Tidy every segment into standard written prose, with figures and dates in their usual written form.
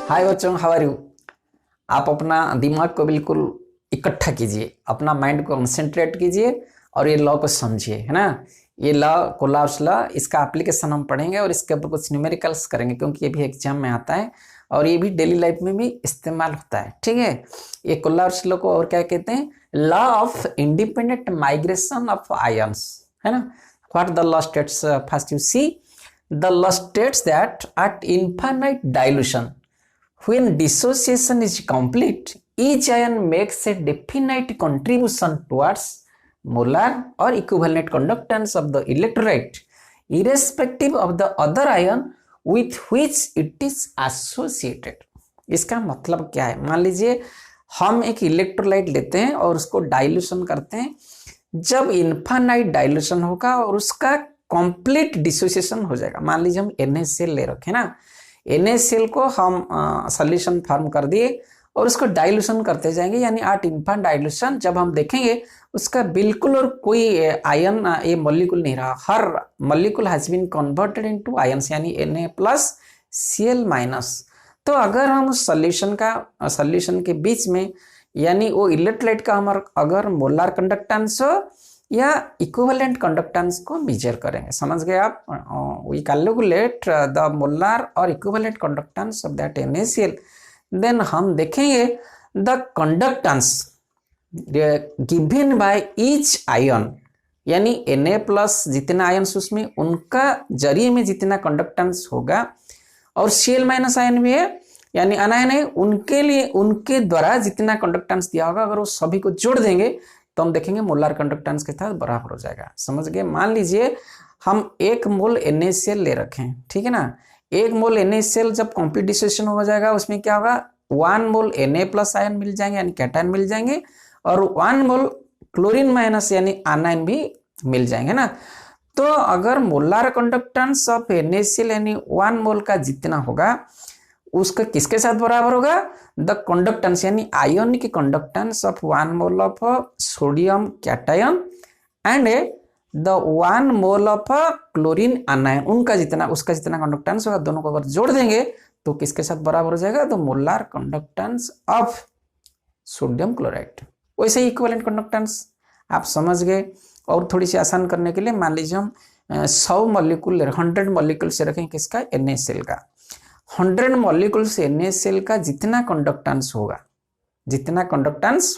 हाय बच्चों, how are you. आप अपना दिमाग को बिल्कुल इकट्ठा कीजिए, अपना माइंड को कंसंट्रेट कीजिए और ये लॉ को समझिए, है ना। ये लॉ कोलाप्स लॉ, इसका एप्लीकेशन हम पढ़ेंगे और इसके ऊपर कुछ न्यूमेरिकल्स करेंगे क्योंकि ये भी एग्जाम में आता है और ये भी डेली लाइफ में भी इस्तेमाल होता है। ठीक है, ये कोलाप्स लॉ को और क्या कहते हैं? Law of independent migration of ions, है ना। What the law states? First you see the law states that at infinite dilution, when dissociation is complete, each ion makes a definite contribution towards molar or equivalent conductance of the electrolyte, irrespective of the other ion with which it is associated. इसका मतलब क्या है? मान लीजिए हम एक electrolyte लेते हैं और उसको डाइल्यूशन करते हैं। जब इन्फानाइट डाइल्यूशन होगा और उसका कंप्लीट डिसोसिएशन हो जाएगा। मान लीजिए हम NaCl ले रखे ना, NaCl को हम सॉल्यूशन फॉर्म कर दिए और उसको डाइल्यूशन करते जाएंगे, यानी एट इन्फाइनाइट डाइल्यूशन जब हम देखेंगे उसका बिल्कुल और कोई आयन ये मॉलिक्यूल नहीं रहा। हर molecule has been converted into ions, यानी Na+Cl-। तो अगर हम उस सॉल्यूशन के बीच में, यानी वो इलेक्ट्रोलाइट का हमारा अगर मोलार कंडक्टेंस हो या इक्विवेलेंट कंडक्टेंस को मेजर करेंगे, समझ गए आप। वी कैलकुलेट द मोलार और equivalent conductance of that NaCl, then हम देखेंगे the conductance given by each ion, यानी Na+ जितना आयन्स उसमें उनका जरिए में जितना कंडक्टेंस होगा, और Cl- आयन भी है यानी अनायन है, उनके लिए उनके द्वारा जितना कंडक्टेंस दिया होगा अगर वो सभी को जोड़ देंगे तो हम देखेंगे मोलार कंडक्टेंस के साथ बराबर हो जाएगा। समझ गए। मान लीजिए हम 1 मोल NaCl ले रखे हैं, ठीक है ना। 1 मोल NaCl जब कंप्लीट डिसोसिएशन हो जाएगा उसमें क्या होगा? 1 मोल Na+ आयन मिल जाएंगे यानी कैटायन मिल जाएंगे, और 1 मोल क्लोरीन माइनस यानी आनायन भी मिल जाएंगे ना। तो अगर मोलार कंडक्टेंस ऑफ NaCl यानी 1 मोल का जितना होगा उसका किसके साथ बराबर होगा? द कंडक्टेंस यानी ionic conductance of 1 mole of sodium cation and the 1 mole of chlorine anion, उनका जितना उसका जितना कंडक्टेंस होगा दोनों को अगर जोड़ देंगे तो किसके साथ बराबर हो जाएगा? तो molar conductance of sodium chloride. वैसे ही इक्विवेलेंट कंडक्टेंस आप समझ गए। और थोड़ी सी आसान करने के लिए मान लीजिए हम 100 मॉलिक्यूल 100 मॉलिक्यूल से रखें किसका? NaCl का। 100 मॉलिक्यूल से NaCl का जितना कंडक्टेंस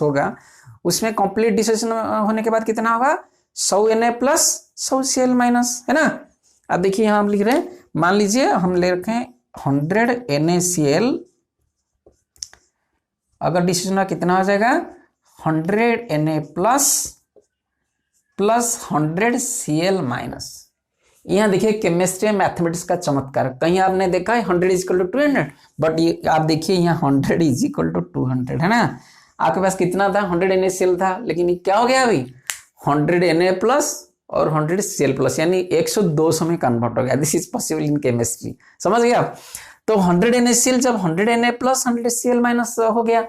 होगा उसमें कंप्लीट डिसोसिएशन होने के बाद कितना होगा? 100 Na+, 100 Cl-, है ना। अब देखिए यहां हम लिख रहे हैं, मान लीजिए हम ले रखे हैं 100 NaCl, अगर डिसोसिएशन कितना हो जाएगा? 100 Na+ + 100 Cl-। यहाँ देखिए केमिस्ट्री मैथमेटिक्स का चमत्कार, कहीं आपने देखा है 100 = 200, बट ये आप देखिए यहाँ 100 = 200, है ना। आपके पास कितना था? 100 NaCl था, लेकिन ये क्या हो गया अभी? 100 Na+ और 100 Cl+, यानी 100-200 में कन्वर्ट हो गया। This is possible in chemistry, समझ गए आप। तो 100 NaCl जब 100 Na+, 100 Cl- हो गया,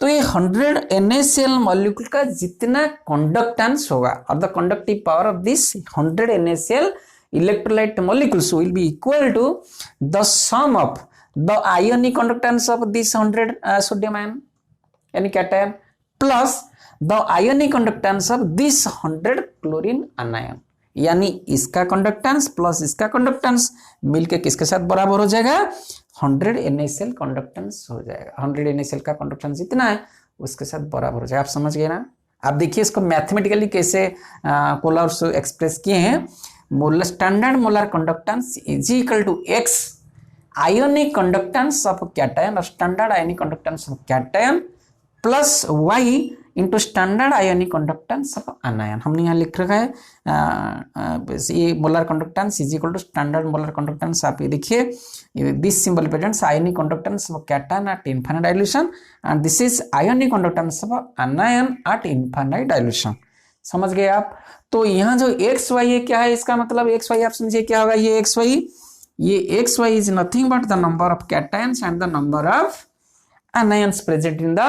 तो ये 100 NaCl मॉलिक्यूल का जितना कंडक्टेंस होगा और the conductive power of this 100 NaCl electrolyte molecules will be equal to the sum of the ionic conductance of this 100 sodium ion यानी cation plus the ionic conductance of this 100 chlorine anion, यानी इसका conductance plus इसका conductance मिलके किसके साथ बराबर हो जाएगा? 100 NaCl कंडक्टेंस हो जाएगा। 100 NaCl का कंडक्टेंस जितना है उसके साथ बराबर हो जाएगा। आप समझ गए ना। आप देखिए इसको मैथमेटिकली कैसे कोलाप्स एक्सप्रेस किए हैं। Molar standard molar conductance is equal to X ionic conductance of cation और standard ionic conductance of cation plus Y into standard ionic conductance of anion. हमने यहाँ लिख रखा है ये molar conductance is equal to standard molar conductance. आप ये देखिए this symbol represents ionic conductance of cation at infinite dilution and this is ionic conductance of anion at infinite dilution. समझ गए आप। तो यहाँ जो XY है क्या है? इसका मतलब XY आप समझिए क्या होगा? ये XY is nothing but the number of cations and the number of anions present in the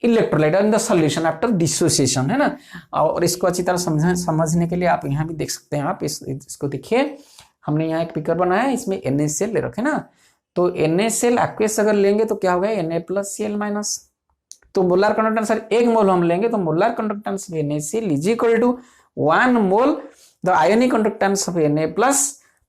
electrolyte in the solution after dissociation, है ना। और इसको अच्छी तरह समझने के लिए आप यहाँ भी देख सकते हैं। आप इसको देखिए, हमने यहाँ एक पिक्चर बनाया है, इसमें NaCl ले रखे ना, तो NaCl aqueous अगर लेंगे तो क्या होगा Na प्लस Cl माइनस। तो मोलर कंडक्टेंस एक मोल हम लेंगे तो molar conductance of NaCl is equal to 1 mole the ionic conductance of Na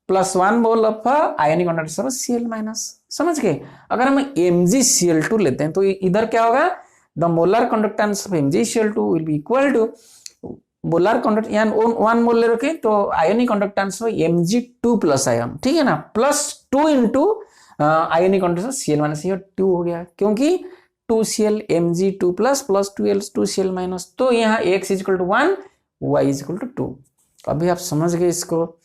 plus 1 mole of ionic conductance of Cl minus. समझ गए। अगर हम MgCl2 लेते हैं तो इधर क्या होगा, the molar conductance of MgCl2 will be equal to molar conduct यानी 1 मोल ले रखे तो ionic conductance of Mg2 plus ion, ठीक है ना, plus 2 into ionic conductance Cl minus, ये 2 हो गया क्योंकि 2Cl Mg2 plus 2Cl minus. तो यहाँ x equal to 1 y equal to 2। अभी आप समझ गए इसको।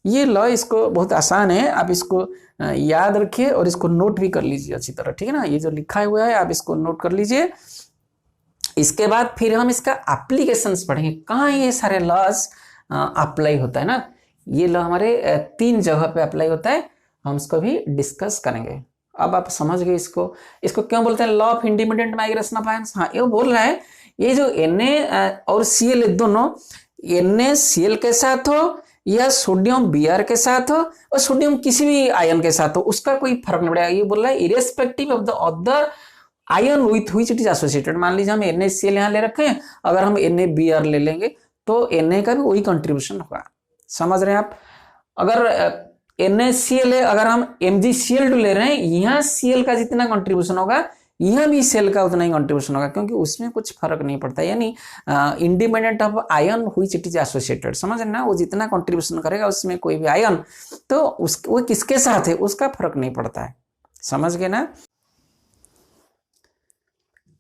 ये लॉ इसको बहुत आसान है, आप इसको याद रखिए और इसको नोट भी कर लीजिए अच्छी तरह, ठीक है ना। ये जो लिखा हुआ है आप इसको नोट कर लीजिए। इसके बाद फिर हम इसका एप्लीकेशंस पढ़ेंगे, कहाँ ये सारे लॉज अप्लाई होता है ना। ये लॉ हमारे 3 जगह पे अप्लाई होता है, हम इसको भी डिस्कस करेंगे। अब आप समझ गए इसको क्यों बोलते हैं law of independent migration of ions. हाँ, ये बोल रहा है ये जो Na और Cl दोनों NaCl के साथ हो या सोडियम Br के साथ हो और सोडियम किसी भी आयन के साथ हो, उसका कोई फर्क नहीं पड़ेगा। ये बोल रहा है irrespective of the other ion with which it is associated. मान लीजिए हम NaCl यहाँ ले रखे हैं, अगर हम NaBr ले लेंगे तो Na का भी वही कंट्रीब्यूशन होगा। समझ रहे हैं आप। अगर NaCl है, अगर हम MgCl2 ले रहे हैं, यहाँ Cl का जितना कंट्रीब्यूशन होगा यहाँ भी Cl का उतना ही कंट्रीब्यूशन होगा, क्योंकि उसमें कुछ फर्क नहीं पड़ता। यानी independent of ion which it is associated. समझ रहे ना, वो जितना कंट्रीब्यूशन करेगा उसमें कोई भी आयन, तो वो किसके साथ है उसका फर्क नहीं पड़ता है। समझ गए ना।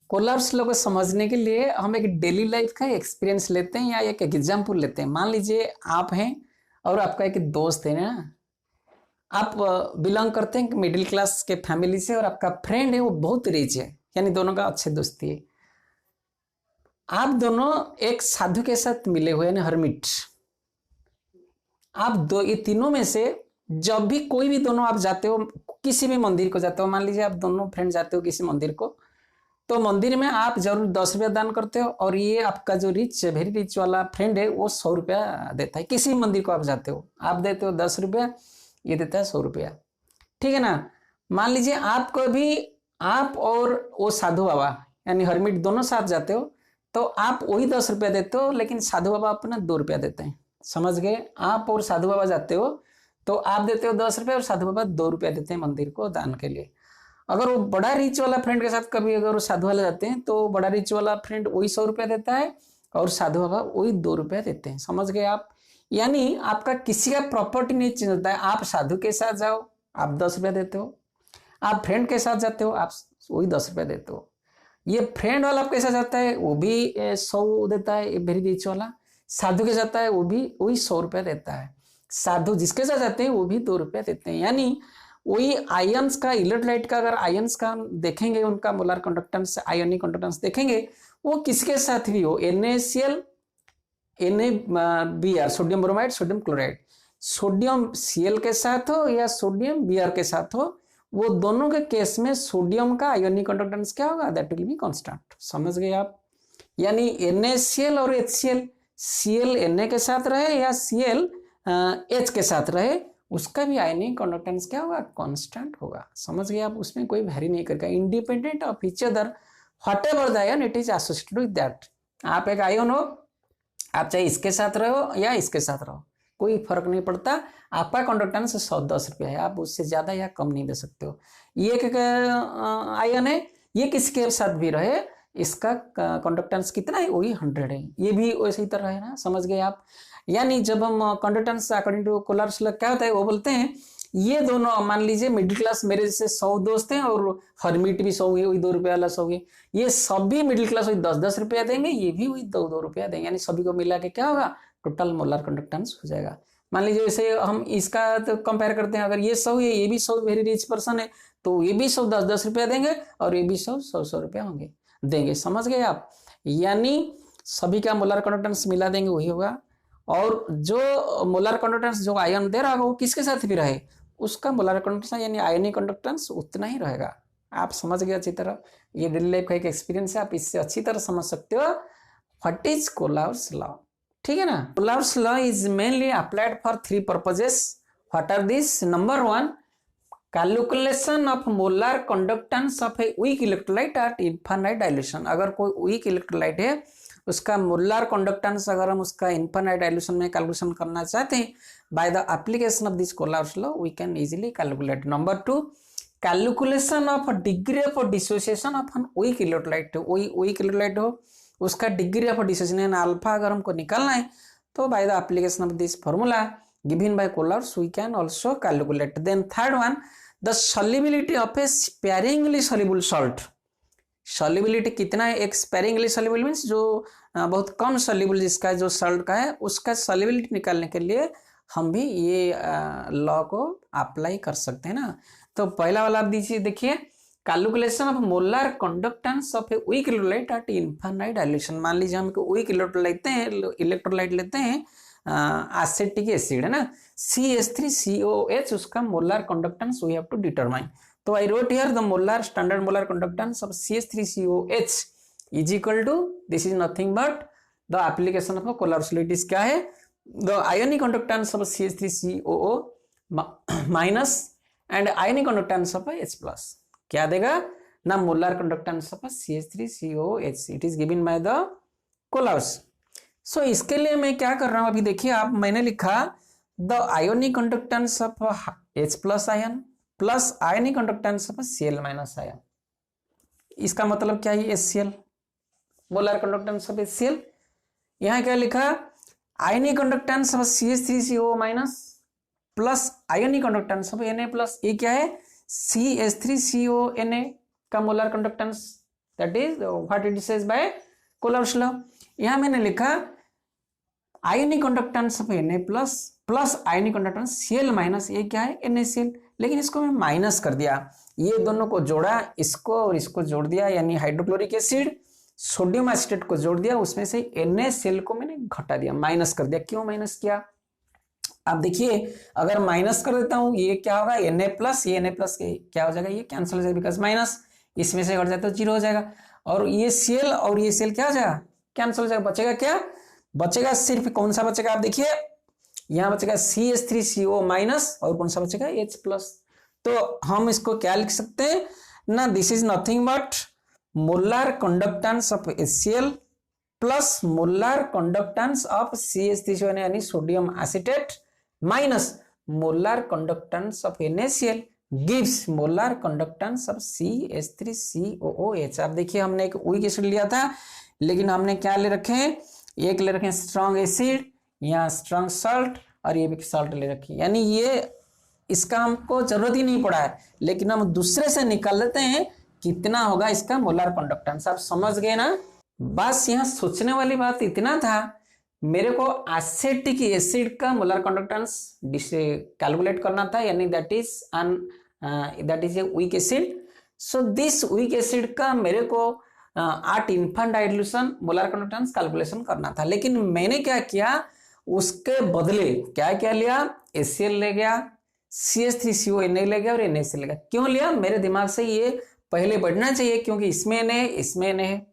कोलाप्स लॉ को समझने के लिए हम एक डेली लाइफ का एक्सपीरियंस लेते हैं या एक एग्जाम्पल लेते हैं। मान लीजिए आप हैं और आपका एक दोस्त है ना, आप बिलोंग करते हैं मिडिल क्लास के फैमिली से और आपका फ्रेंड है वो बहुत रिच है, यानी दोनों का अच्छे दोस्ती है। आप दोनों एक साधु के साथ मिले हुए हैं, हर्मिट। आप ये तीनों में से जब भी कोई भी दोनों आप जाते हो, किसी भी मंदिर को जाते हो, मान लीजिए आप दोनों फ्रेंड जाते हो किसी मंदिर को, तो मंदिर में आप जरूर 10 रुपया दान करते हो और ये आपका जो वेरी रिच वाला फ्रेंड है वो 100 रुपया देता है। किसी मंदिर को आप जाते हो, आप देते हो 10 रुपया, ये देता है 100 रुपया, ठीक है ना। मान लीजिए आपको भी, आप और वो साधु बाबा यानी हर्मिट दोनों साथ जाते हो, तो आप वही 10 रुपया देते हो, लेकिन साधु बाबा अपना 2 रुपया देते हैं। समझ गए। आप और साधु बाबा जाते हो तो आप देते हो 10 रुपया और साधु बाबा 2 रुपया देते हैं मंदिर को दान के लिए। अगर वो बड़ा रिच वाला फ्रेंड के साथ कभी अगर वो साधु वाले जाते हैं तो बड़ा रिच वाला फ्रेंड वही 100 रुपया देता है और साधु बाबा वही 2 रुपया देते हैं। समझ गए आप। यानी आपका किसी का प्रॉपर्टी नहीं चेंज होता है। आप साधु के साथ जाओ आप 10 रुपया देते हो, आप फ्रेंड के साथ जाते हो आप वही 10 रुपया देते हो। ये फ्रेंड वाला आपके साथ जाता है वो भी 100 देता है वेरी रिच वाला, साधु के साथ जाता है वो भी वही 100 रुपया देता है, साधु जिसके साथ जाते हैं वो भी 2 रुपया देते हैं। यानी वही आयंस का, इलेक्ट्रोलाइट का अगर आयंस का देखेंगे, उनका मोलर कंडक्टेंस आयोनिक कंडक्टेंस देखेंगे, वो किसके साथ भी हो, NaCl NaBr sodium bromide sodium chloride, sodium Cl के साथ हो या सोडियम Br के साथ हो, वो दोनों के केस में सोडियम का आयोनिक कंडक्टेंस क्या होगा, दैट विल बी कांस्टेंट। समझ गए आप। यानी NaCl और HCl, Cl Na के साथ रहे या Cl H के साथ रहे, उसका भी आयनिक कंडक्टेंस क्या होगा, कांस्टेंट होगा। समझ गए आप। उसमें कोई वैरी नहीं करेगा, independent of each other whatever the ion it is associated with that. आप एक आयन हो, आप चाहे इसके साथ रहो या इसके साथ रहो, कोई फर्क नहीं पड़ता। आपका कंडक्टेंस 110 रुपया है, आप उससे ज्यादा या कम नहीं दे सकते हो। ये एक आयन है, ये किसके साथ भी रहे इसका कंडक्टेंस कितना है, वही 100 है, ये भी वैसे ही तरह है ना। समझ गए आप। यानी जब हम कंडक्टेंस अकॉर्डिंग टू कोलार्स लॉ क्या होता है, वो बोलते हैं ये दोनों, मान लीजिए मिडिल क्लास मेरे जैसे 100 दोस्त हैं और हर्मिट भी 100 है, वही 2 रुपया वाला 100 है, ये सभी मिडिल क्लास वही 10-10 रुपया देंगे, ये भी वही 2-2 रुपया देंगे। यानी सभी को मिला के क्या होगा, टोटल मोलर कंडक्टेंस हो जाएगा। मान लीजिए जैसे हम इसका तो कंपेयर करते हैं, अगर ये 100 है, ये भी 100 वेरी रिच पर्सन है, तो ये भी 100 10-10 रुपया देंगे और ये भी 100 रुपया होंगे देंगे। समझ गए आप। यानी सभी का मोलर कंडक्टेंस मिला देंगे वही होगा, और जो मोलर कंडक्टेंस जो आयन दे रहा होगा वो किसके साथ भी रहे, उसका मोलर कंडक्टेंस यानी आयनिक कंडक्टेंस उतना ही रहेगा। आप समझ गए अच्छी तरह। ये डेली लाइफ का एक एक्सपीरियंस है, आप इससे अच्छी तरह समझ सकते हो व्हाट इज कोलार्स लॉ। ठीक है ना। Kohlrausch's law is mainly applied for 3 purposes. What are this? Number 1, calculation of molar conductance of a weak electrolyte at infinite dilution. अगर कोई वीक इलेक्ट्रोलाइट है उसका मोलर कंडक्टेंस अगर हम उसका इनफाइनाइट डाइल्यूशन में कैलकुलेशन करना चाहते हैं by the application of this Kohlrausch's law we can easily calculate. Number 2 calculation of degree of dissociation of an weak electrolyte. Weak electrolyte हो उसका डिग्री ऑफ डिसोसिएशन अल्फा अगर हमको निकालना है तो by the application of this formula given by Kohlrausch's we can also calculate. Then third one the solubility of a sparingly soluble salt. Solubility कितना है, एक स्पेरिंगली सॉल्युबल मींस जो बहुत कम सॉल्युबल जिसका जो सॉल्ट का है उसका सॉल्युबिलिटी निकालने के लिए हम भी ये लॉ को अप्लाई कर सकते हैं ना। तो पहला वाला आप दीजिए, देखिए calculation of molar conductance of a weak electrolyte at infinite dilution. मान लीजिए हम वीक इलेक्ट्रोलाइट लेते हैं एसिटिक एसिड है ना, CH3COH उसका molar conductance we have to determine. तो I wrote here the molar standard molar conductance of CH3COH is equal to, this is nothing but the application of Kohlrausch's law. It is क्या है, the ionic conductance of CH3COO minus and ionic conductance of H+। क्या देगा ना, molar conductance of CH3COH it is given by the Kohlrausch's. So इसके लिए मैं क्या कर रहा हूं, अभी देखिए आप, मैंने लिखा the ionic conductance of H+ ion plus ionic conductance of Cl- ion. इसका मतलब क्या है, HCl molar conductance of HCl। यहां क्या लिखा, ionic conductance of CH3CO minus plus ionic conductance of Na+। ये क्या है, CH3CONa का molar conductance, that is what it says by Kohlrausch's law. यहां मैंने लिखा ionic conductance of Na plus ionic conductance Cl-, ये क्या है, NaCl। लेकिन इसको मैं माइनस कर दिया, ये दोनों को जोड़ा, इसको और इसको जोड़ दिया, यानी हाइड्रोक्लोरिक एसिड सोडियम एसिटेट को जोड़ दिया, उसमें से NaCl को मैंने घटा दिया, माइनस कर दिया। क्यों माइनस किया, आप देखिए अगर माइनस कर देता हूं ये क्या होगा, Na+, ये Na+ क्या हो जाएगा, ये कैंसिल हो जाएगा बिकॉज माइनस, इसमें से घट जाए तो 0 हो जाएगा, और ये Cl और ये Cl क्या हो जाएगा, कैंसिल हो जाएगा। बचेगा क्या, बचेगा सिर्फ कौन सा बचेगा, आप देखिए यहां बचेगा CH3CO- और कौन सा बचेगा, H+। तो हम इसको क्या लिख सकते हैं ना, this is nothing but molar conductance of HCl plus molar conductance of CH3CO यानी sodium acetate minus molar conductance of NaCl gives molar conductance of CH3COOH। आप देखिए हमने एक वीक एसिड लिया था, लेकिन हमने क्या ले रखे हैं, एक ले रखे हैं स्ट्रॉन्ग एसिड, यहाँ स्ट्रॉन्ग सॉल्ट, और ये भी सॉल्ट ले रखी, यानी ये इसका हमको जरूरत ही नहीं पड़ा है, लेकिन हम दूसरे से निकाल लेते हैं कितना होगा इसका मोलर कंडक्टेंस। आप समझ गए ना। बस यहाँ सोचने वाली बात इतना था, मेरे को एसिटिक एसिड का मोलर कंडक्टेंस कैलकुलेट करना था, यानी that is a weak acid. So this weak acid का मेरे को eight infinite dilution molar conductance calculation करना था, लेकिन मैंने क्या किया, उसके बदले क्या क्या लिया, HCl ले गया, CH3CONa ले गया और NaCl ले गया। क्यों लिया, मेरे दिमाग से ये पहले बढ़ना चाहिए, क्योंकि इसमें Na है, इसमें Na है,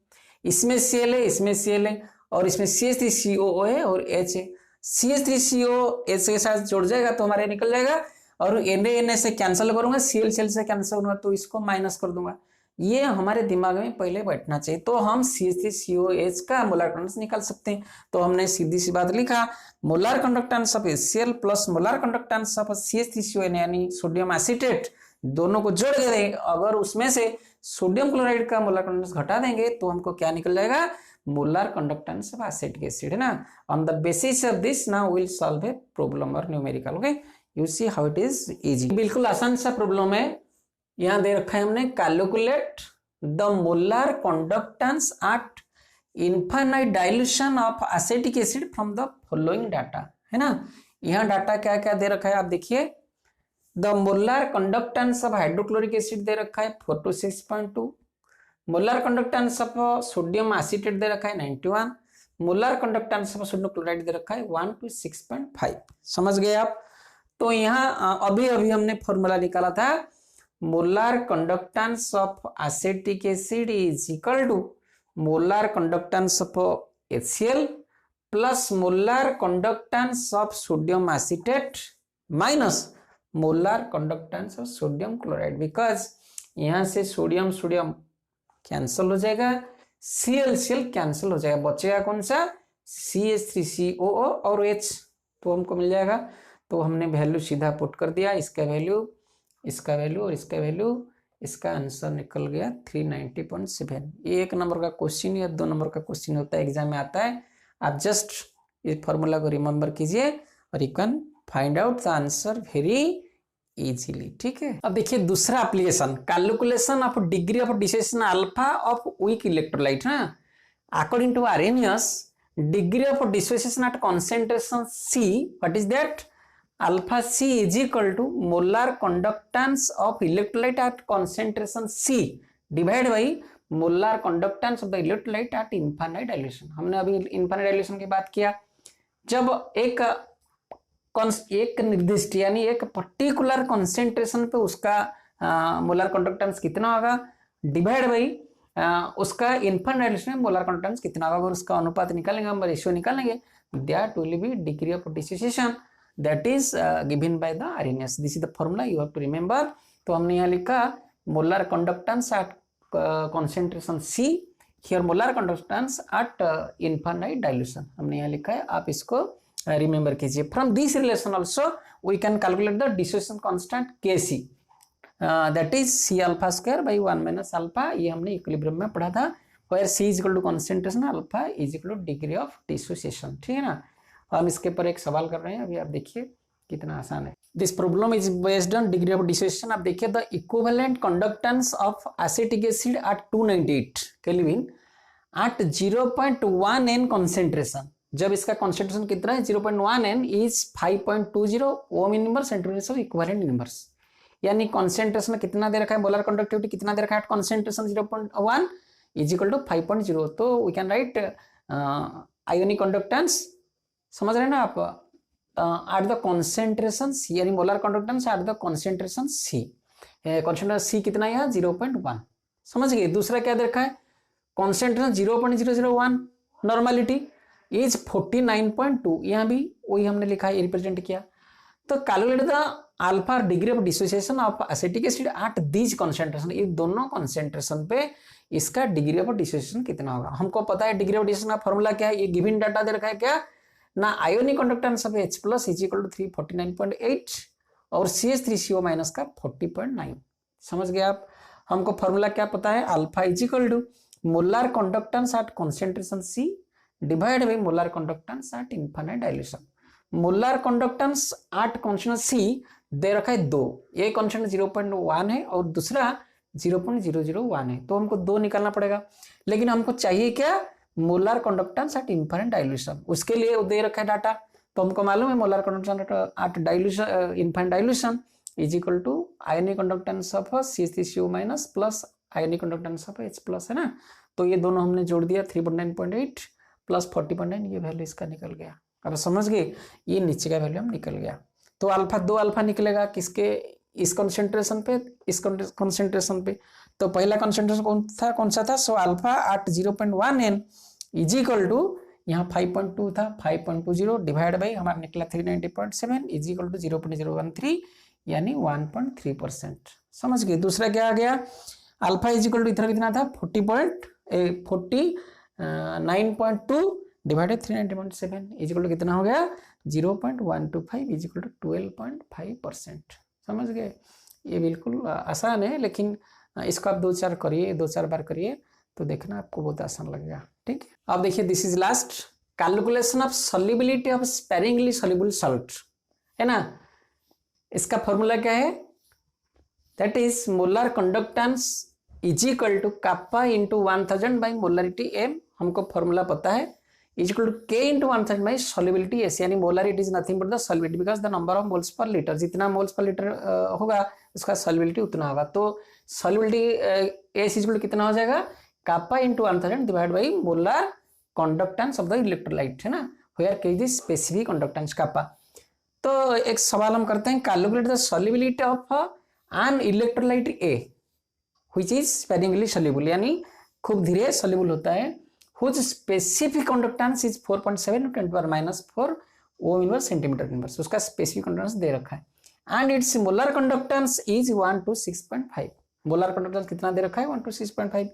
इसमें Cl है, इसमें Cl है, और इसमें CH3CO है और H है। CH3COH के साथ जुड़ जाएगा तो हमारे निकल जाएगा, और Na से कैंसिल करूंगा, Cl से कैंसिल करूंगा तो इसको माइनस कर दूंगा। ये हमारे दिमाग में पहले बैठना चाहिए, तो हम CH3COH का मोलर कंडक्टेंस निकाल सकते हैं। तो हमने सीधी सी बात लिखा, molar conductance of HCl plus molar conductance of CH3CON यानी सोडियम एसिटेट, दोनों को जोड़ के अगर उसमें से सोडियम क्लोराइड का मोलर कंडक्टेंस घटा देंगे तो हमको क्या निकल जाएगा, molar conductance of acetic acid है ना। On the basis of this now will solve a problem और numerical. Okay, you see how it is easy, बिल्कुल आसान सा प्रॉब्लम है। यहां दे रखा है हमने, calculate the molar conductance eight infinite dilution of acetic acid from the following data, है ना। यहां डाटा क्या क्या दे रखा है आप देखिए, the molar conductance of hydrochloric acid दे रखा है 4 to 6.2, molar conductance of sodium acetate दे रखा है 91, molar conductance of sodium chloride दे रखा है 1 to 6.5। समझ गए आप। तो यहाँ अभी अभी हमने फॉर्मूला निकाला था, molar conductance of acetic acid is equal to molar conductance of HCl plus molar conductance of sodium acetate minus molar conductance of sodium chloride, because यहां से सोडियम सोडियम कैंसिल हो जाएगा, CL कैंसिल हो जाएगा, बचेगा कौन सा CH3COO और H, तो हमको मिल जाएगा। तो हमने वैल्यू सीधा पुट कर दिया, इसका वैल्यू, इसका वैल्यू और इसका वैल्यू, इसका आंसर निकल गया 390.7। ये 1 नंबर का क्वेश्चन या 2 नंबर का क्वेश्चन होता है, एग्जाम में आता है। आप जस्ट इस फॉर्मूला को रिमेंबर कीजिए और you can find out the answer very easily, ठीक है। अब देखिए दूसरा application, calculation of degree of dissociation alpha of weak electrolyte. According to Arrhenius, degree of dissociation at concentration C, what is that? Alpha C is equal to molar conductance of electrolyte at concentration C divided by molar conductance of the electrolyte at infinite dilution। हमने अभी infinite dilution की बात किया, जब एक निर्दिष्ट यानी एक पर्टिकुलर कॉन्सेंट्रेशन पे उसका मोलर कंडक्टेंस कितना होगा डिवाइड बाई उसका इन्फिनिट डायल्यूशन में मोलर कंडक्टेंस कितना होगा, अगर उसका अनुपात निकालेंगे हम, रेशियो निकालेंगे, that will be degree of dissociation that is given by the Arrhenius। this is the formula you have to remember। तो हमने यहाँ लिखा molar conductance at concentration C, here molar conductance at infinite dilution हमने यहाँ लिखा है, आप इसको रिमेंबर कीजिए। From this relation also we can calculate the dissociation constant Kc, that is C alpha square by 1 minus alpha, ये हमने equilibrium में पढ़ा था, where C is equal to concentration, alpha is equal to degree of dissociation, ठीक है ना। हम इसके ऊपर एक सवाल कर रहे हैं, अभी आप देखिए कितना आसान है। This problem is based on degree of dissociation. आप देखिए the equivalent conductance of acetic acid at 298 kelvin at 0.1 N concentration, जब इसका कंसेंट्रेशन कितना है 0.1 N is 5.20 ohm inverse centimetre equivalent inverse, यानी कंसेंट्रेशन कितना दे रखा है, मोलर कंडक्टिविटी कितना दे रखा है, कंसेंट्रेशन 0.1 इज इक्वल टू 5.0, तो we can write ionic conductance, समझ रहे हैं ना आप, एट द कॉन्सेंट्रेशन C, यानी molar conductance at the concentration C, concentration C कितना है 0.1, समझ गए। दूसरा क्या दे रखा है, कॉन्सेंट्रेशन 0.001 नॉर्मलिटी इज 49.2, यहाँ भी वही हमने लिखा है, रिप्रेजेंट किया। तो calculate the alpha degree of dissociation of acetic acid at these concentration, ये दोनों कॉन्सेंट्रेशन पे इसका डिग्री ऑफ डिसोसिएशन कितना होगा। हमको पता है डिग्री ऑफ डिसोसिएशन का फॉर्मूला क्या है, ये गिवन डाटा दे रखा है क्या ना, ionic conductance of H plus is equal to 349.8 और CH3CO माइनस का 40.9, समझ गए आप। हमको फॉर्मूला क्या पता है, alpha is equal to molar conductance at concentration C divide by molar conductance at infinite dilution. Molar conductance at concentration C दे रखा है 2, एक कांस्टेंट 0.1 है और दूसरा 0.001 है, तो हमको 2 निकालना पड़ेगा, लेकिन हमको चाहिए क्या, molar conductance at infinite dilution, उसके लिए दे रखा है डाटा, तो हमको मालूम है molar conductance at dilution infinite dilution is equal to ionic conductance of CH3CO minus plus ionic conductance of H plus, है ना। तो ये दोनों हमने जोड़ दिया, 349.8 प्लस 40.9, ये वैल्यू इसका निकल गया। अब समझ गए, ये नीचे का वैल्यू हम निकल गया। तो अल्फा 2 अल्फा निकलेगा किसके, इस कंसेंट्रेशन पे, इस कंसेंट्रेशन पे। तो पहला कंसेंट्रेशन कौन सा था, so alpha at 0.1 N is equal to, यहाँ 5.2 था, 5.20 डिवाइड बाई हमारा निकला 390.7 इज इक्वल टू 0.013 यानी 1.3%, समझ गए। दूसरा क्या आ गया, अल्फा इज इक्वल टू इतना कितना था 49.2 डिवाइडेड 390.7 इज इक्वल टू कितना हो गया 0.125 इज इक्वल टू 12.5%, समझ गए। ये बिल्कुल आसान है, लेकिन इसको आप 2-4 करिए, 2-4 बार करिए तो देखना आपको बहुत आसान लगेगा, ठीक है। अब देखिए this is last calculation of solubility of sparingly soluble salt, है ना। इसका फॉर्मूला क्या है, that is molar conductance is equal to kappa into 1000 by molarity m, हमको फॉर्मूला पता है, is equal to k into 1000 by solubility s, यानी molarity is nothing but the solubility because the number of moles per litre, जितना moles per litre होगा उसका solubility उतना होगा। तो solubility s is equal to कितना हो जाएगा, kappa into 1000 divide by molar conductance of the electrolyte, है ना, where k is specific conductance kappa। तो एक सवाल हम करते हैं, calculate the solubility of an electrolyte A which is sparingly soluble, यानी खूब धीरे सॉल्युबल होता है, which specific conductance is 4.7 × 10⁻⁴ ohm inverse centimetre inverse, उसका स्पेसिफिक कंडक्टेंस दे रखा है। And its molar conductance is 1 to 6.5। Molar conductance कितना दे रखा है 1 to 6.5।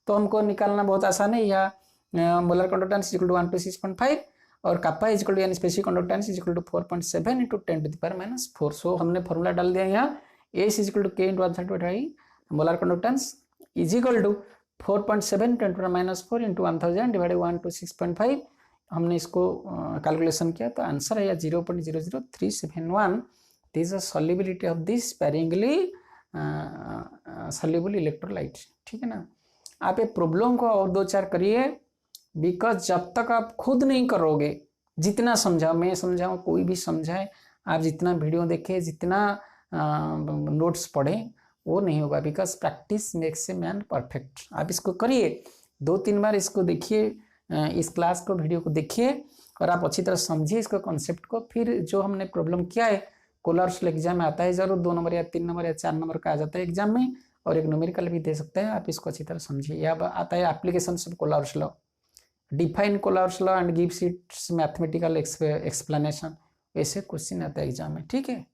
तो हमको निकालना बहुत आसान है, यह molar conductance equal to 1 to 6.5 और कापा इज इक्वल टू यानी specific conductance is equal to 4.7 into 10⁻⁴। So हमने फॉर्मूला डाल दिया यहाँ, S is equal to k into 135 molar conductance is equal to 4.7 10⁻⁴ into 1000 divided 1 to 6.5। हमने इसको कैलकुलेशन किया तो आंसर है 0.00371। This is solubility of this sparingly soluble electrolyte. ठीक है ना। आप ये प्रॉब्लम को और 2-4 करिए, बिकॉज जब तक आप खुद नहीं करोगे, जितना समझाओ, मैं समझाऊँ कोई भी समझाए, आप जितना वीडियो देखें, जितना नोट्स पढ़ें, वो नहीं होगा। Because practice makes a man perfect. आप इसको करिए, 2-3 बार इसको देखिए, इस क्लास को वीडियो को देखिए और आप अच्छी तरह समझिए इसको कॉन्सेप्ट को। फिर जो हमने प्रॉब्लम किया है, कोलर्स एग्जाम में आता है जरूर, 2 नंबर या 3 नंबर या 4 नंबर का आ जाता है एग्जाम में, और एक न्यूमेरिकल भी दे सकते हैं। आप इसको अच्छी तरह समझिए। यह आता है application of Kohlrausch's law, define Kohlrausch's law and gives its mathematical explanation. ऐसे क्वेश्चन आता है एग्जाम में। ठीक है।